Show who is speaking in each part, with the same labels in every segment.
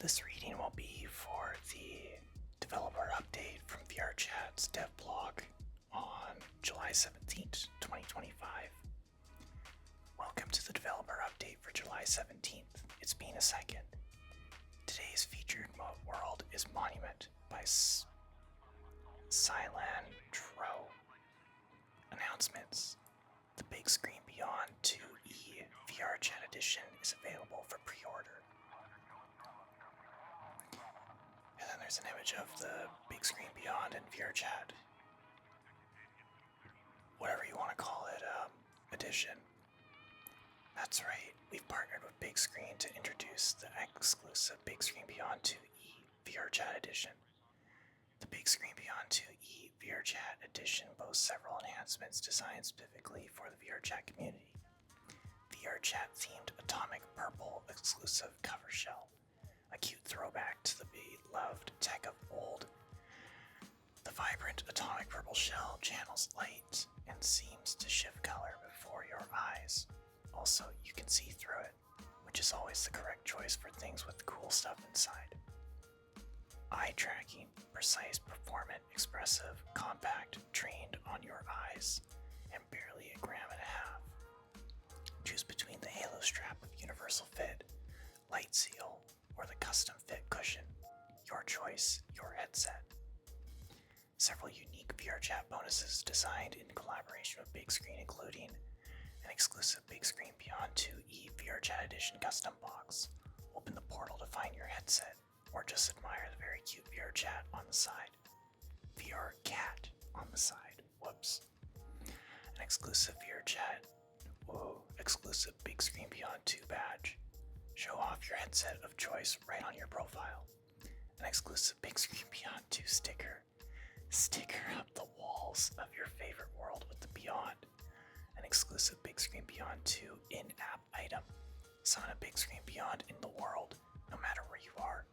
Speaker 1: This reading will be for the developer update from VRChat's dev blog on July 17th, 2025. Welcome to the developer update for July 17th. It's been a second. Today's featured world is Monument by Silan Tro. Announcements. The Big Screen Beyond 2E VRChat edition is available for pre-order. And then there's an image of the Big Screen Beyond and VRChat, whatever you want to call it, edition. That's right, we've partnered with Big Screen to introduce the exclusive Big Screen Beyond 2E VRChat edition. The Big Screen Beyond 2E VRChat edition boasts several enhancements designed specifically for the VRChat community. VRChat themed atomic purple exclusive cover shell, a cute throwback to the beloved tech of old. The vibrant atomic purple shell channels light and seems to shift color before your eyes. Also, you can see through it, which is always the correct choice for things with cool stuff inside. Eye tracking, precise, performant, expressive, compact, trained on your eyes, and barely a gram and a half. Choose between the Halo strap with universal fit, light seal, or the custom fit cushion. Your choice, your headset. Several unique VRChat bonuses designed in collaboration with Big Screen, including an exclusive Big Screen Beyond 2E VRChat Edition custom box. Open the portal to find your headset, or just admire the very cute VRChat on the side. VRCat on the side. Whoops. An exclusive VRChat. Exclusive Big Screen Beyond 2 badge. Show off your headset of choice right on your profile. An exclusive Big Screen Beyond 2 sticker. Sticker up the walls of your favorite world with the Beyond. An exclusive Big Screen Beyond 2 in-app item. Summon a Big Screen Beyond in the world, no matter where you are.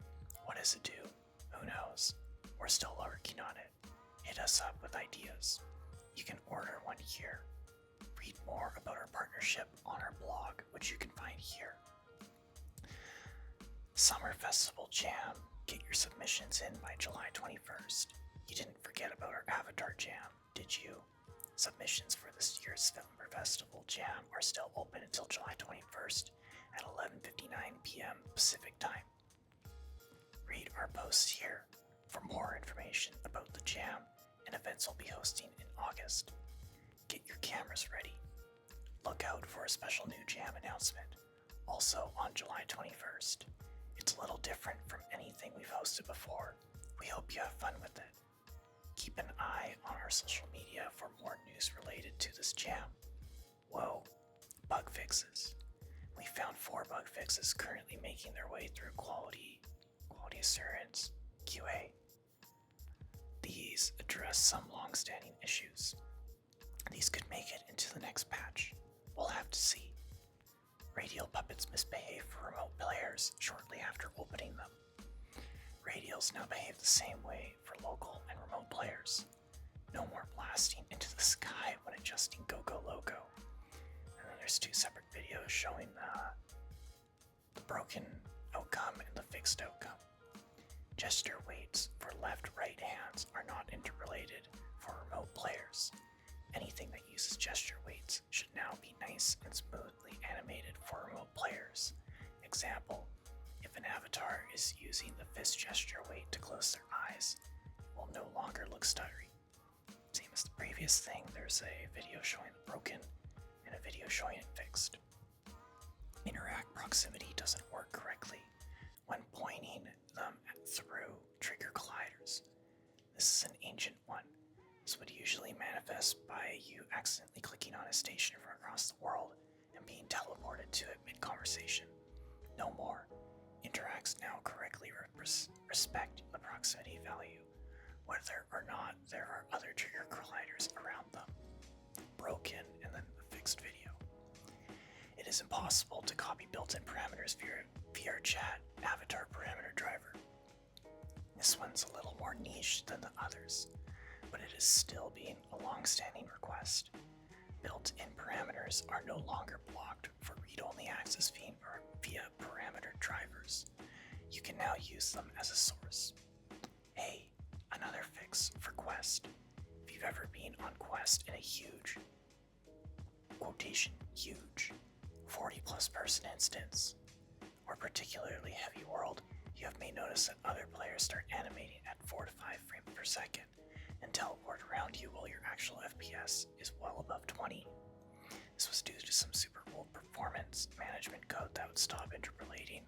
Speaker 1: What does it do? Who knows? We're still working on it. Hit us up with ideas. You can order one here. Read more about our partnership on our blog, which you can find here. Summer Festival Jam. Get your submissions in by July 21st. You didn't forget about our Avatar Jam, did you? Submissions for this year's Summer Festival Jam are still open until July 21st at 11:59 p.m. Pacific Time. Read our posts here for more information about the jam and events we'll be hosting in August. Get your cameras ready. Look out for a special new jam announcement, also on July 21st. It's a little different from anything we've hosted before. We hope you have fun with it. Keep an eye on our social media for more news related to this jam. Whoa, bug fixes. We found 4 bug fixes currently making their way through quality assurance, QA. These address some long-standing issues. These could make it into the next patch. We'll have to see. Radial puppets misbehave for remote players shortly after opening them. Radials now behave the same way for local and remote players. No more blasting into the sky when adjusting GoGo logo. And then there's 2 separate videos showing the broken outcome and the fixed outcome. Gesture weights for left-right hands are not interrelated for remote players. Anything that uses gesture weights should now be nice and smoothly animated for remote players. Example, if an avatar is using the fist gesture weight to close their eyes, it will no longer look stuttery. Same as the previous thing, there's a video showing it broken and a video showing it fixed. Interact proximity doesn't work correctly when pointing them through trigger colliders. This is an ancient one. This would usually manifest by you accidentally clicking on a station from across the world and being teleported to it mid-conversation. No more. Interacts now correctly respect the proximity value, whether or not there are other trigger colliders around them. Broken and then the fixed video. It is impossible to copy built-in parameters via VRChat avatar parameter driver. This one's a little more niche than the others, but it is still being a long-standing request. Built-in parameters are no longer blocked for read-only access via parameter drivers. You can now use them as a source. Hey, another fix for Quest. If you've ever been on Quest in a huge, quotation huge, 40 plus person instance, or particularly heavy world, you may notice that other players start animating at 4 to 5 frames per second and teleport around you while your actual FPS is well above 20. This was due to some super old performance management code that would stop interpolating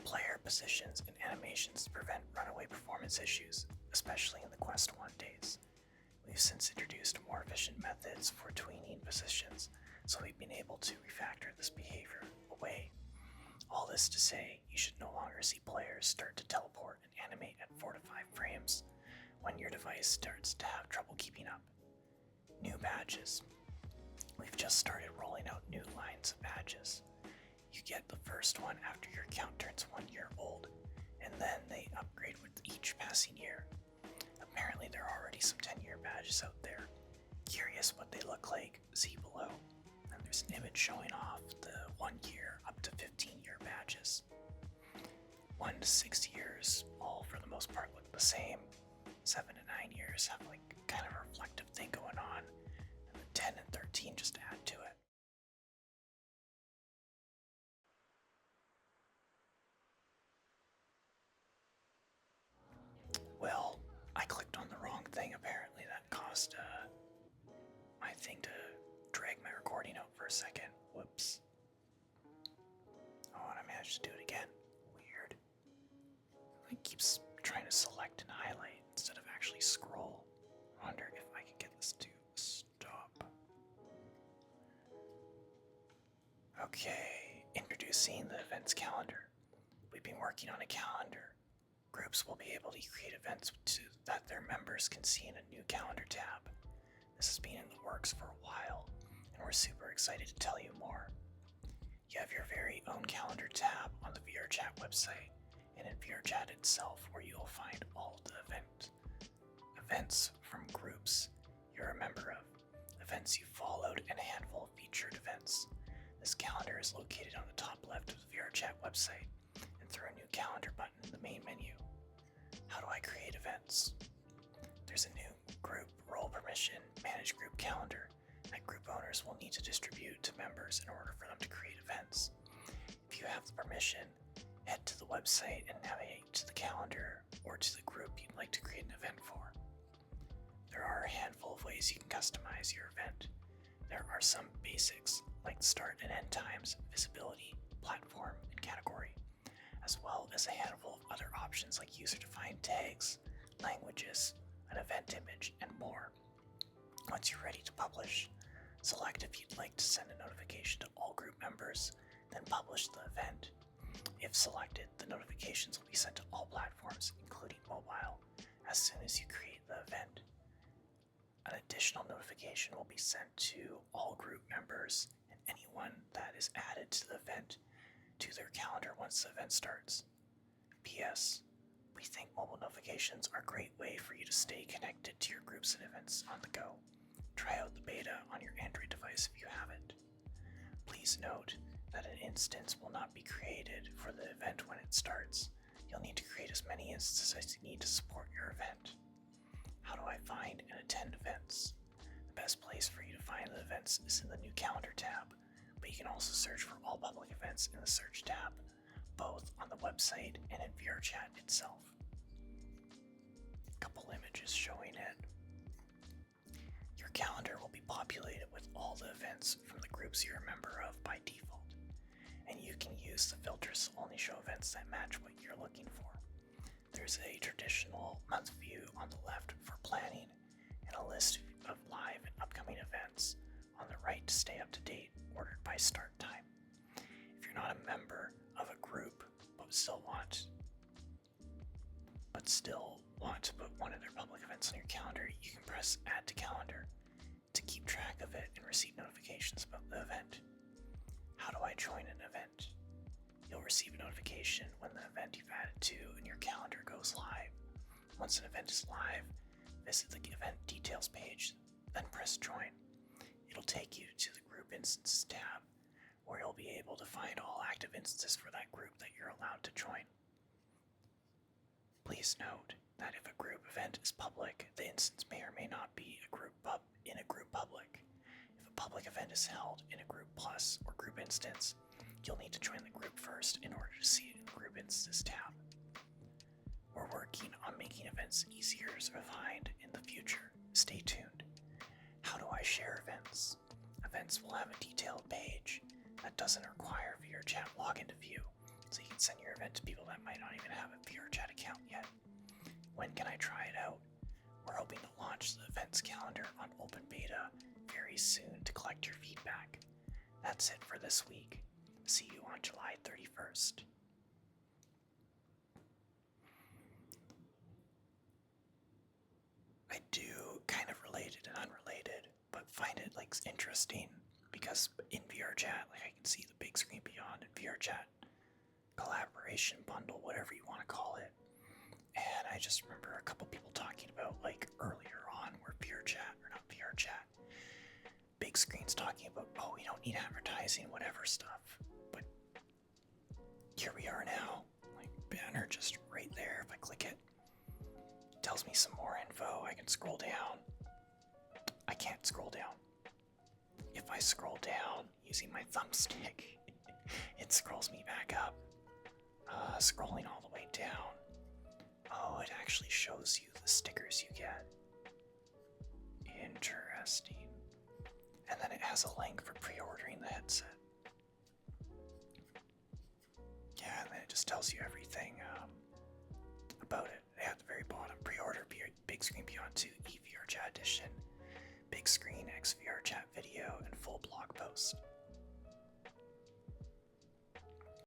Speaker 1: player positions and animations to prevent runaway performance issues, especially in the Quest 1 days. We've since introduced more efficient methods for tweening positions, so we've been able to refactor this behavior away. All this to say, you should no longer see players start to teleport and animate at 4 to 5 frames when your device starts to have trouble keeping up. New badges. We've just started rolling out new lines of badges. You get the first one after your account turns 1 year old, and then they upgrade with each passing year. Apparently there are already some 10-year badges out there. Curious what they look like? See below. And there's an image showing off the 1 year up to 15-year badges. 1 to 6 years, all for the most part look the same. 7 to 9 years have like kind of a reflective thing going on, and the 10 and 13 just add to it. Well, I clicked on the wrong thing apparently. That caused my thing to drag my recording out for a second. Whoops. Oh, and I managed to do it again. Weird. It keeps trying to select and highlight instead of actually scroll. I wonder if I can get this to stop. Okay, introducing the events calendar. We've been working on a calendar. Groups will be able to create events that their members can see in a new calendar tab. This has been in the works for a while, and we're super excited to tell you more. You have your very own calendar tab on the VRChat website, and in VRChat itself, where you'll find all the events from groups you're a member of, events you followed, and a handful of featured events. This calendar is located on the top left of the VRChat website, and through a new calendar button in the main menu. How do I create events? There's a new group role permission manage group calendar that group owners will need to distribute to members in order for them to create events. If you have the permission, head to the website and navigate to the calendar or to the group you'd like to create an event for. There are a handful of ways you can customize your event. There are some basics like start and end times, visibility, platform, and category, as well as a handful of other options like user-defined tags, languages, an event image, and more. Once you're ready to publish, select if you'd like to send a notification to all group members, then publish the event. If selected, the notifications will be sent to all platforms, including mobile, as soon as you create the event. An additional notification will be sent to all group members and anyone that is added to the event to their calendar once the event starts. P.S. We think mobile notifications are a great way for you to stay connected to your groups and events on the go. Try out the beta on your Android device if you haven't. Please note that an instance will not be created for the event when it starts. You'll need to create as many instances as you need to support your event. How do I find and attend events? The best place for you to find the events is in the new calendar tab, but you can also search for all public events in the search tab, both on the website and in VRChat itself. A couple images showing it. Your calendar will be populated with all the events from the groups you're a member of by default, and you can use the filters to only show events that match what you're looking for. There's a traditional month view on the left for planning, and a list of live and upcoming events on the right to stay up to date, ordered by start time. If you're not a member of a group but still want to put one of their public events on your calendar, you can press Add to Calendar to keep track of it and receive notifications about the event. How do I join an event? You'll receive a notification when the event you've added to in your calendar goes live. Once an event is live, visit the event details page, then press Join. It'll take you to the Group Instances tab, where you'll be able to find all active instances for that group that you're allowed to join. Please note that if a group event is public, the instance may or may not be in a group public. If a public event is held in a group plus or group instance, you'll need to join the group first in order to see it in the group instances tab. We're working on making events easier to find in the future. Stay tuned. How do I share events? Events will have a detailed page that doesn't require VRChat login to view, so you can send your event to people that might not even have a VRChat account yet. When can I try it out? We're hoping to launch the events calendar on open beta very soon to collect your feedback. That's it for this week. See you on July 31st. I do kind of related and unrelated, but find it like interesting because in VRChat, like I can see the big screen beyond in VRChat collaboration bundle, whatever you want to call it. And I just remember a couple people talking about like earlier on where VRChat, or not VRChat, big screens talking about, oh, we don't need advertising, whatever stuff. But here we are now, like banner just right there. If I click it, tells me some more info. I can scroll down. I can't scroll down. If I scroll down using my thumbstick, it scrolls me back up. Scrolling all the way down. Oh, it actually shows you the stickers you get. Interesting. And then it has a link for pre-ordering the headset. Yeah, and then it just tells you everything about it. At the very bottom, pre-order Big Screen Beyond 2 eVRChat Edition, Big Screen XVRChat video, and full blog post.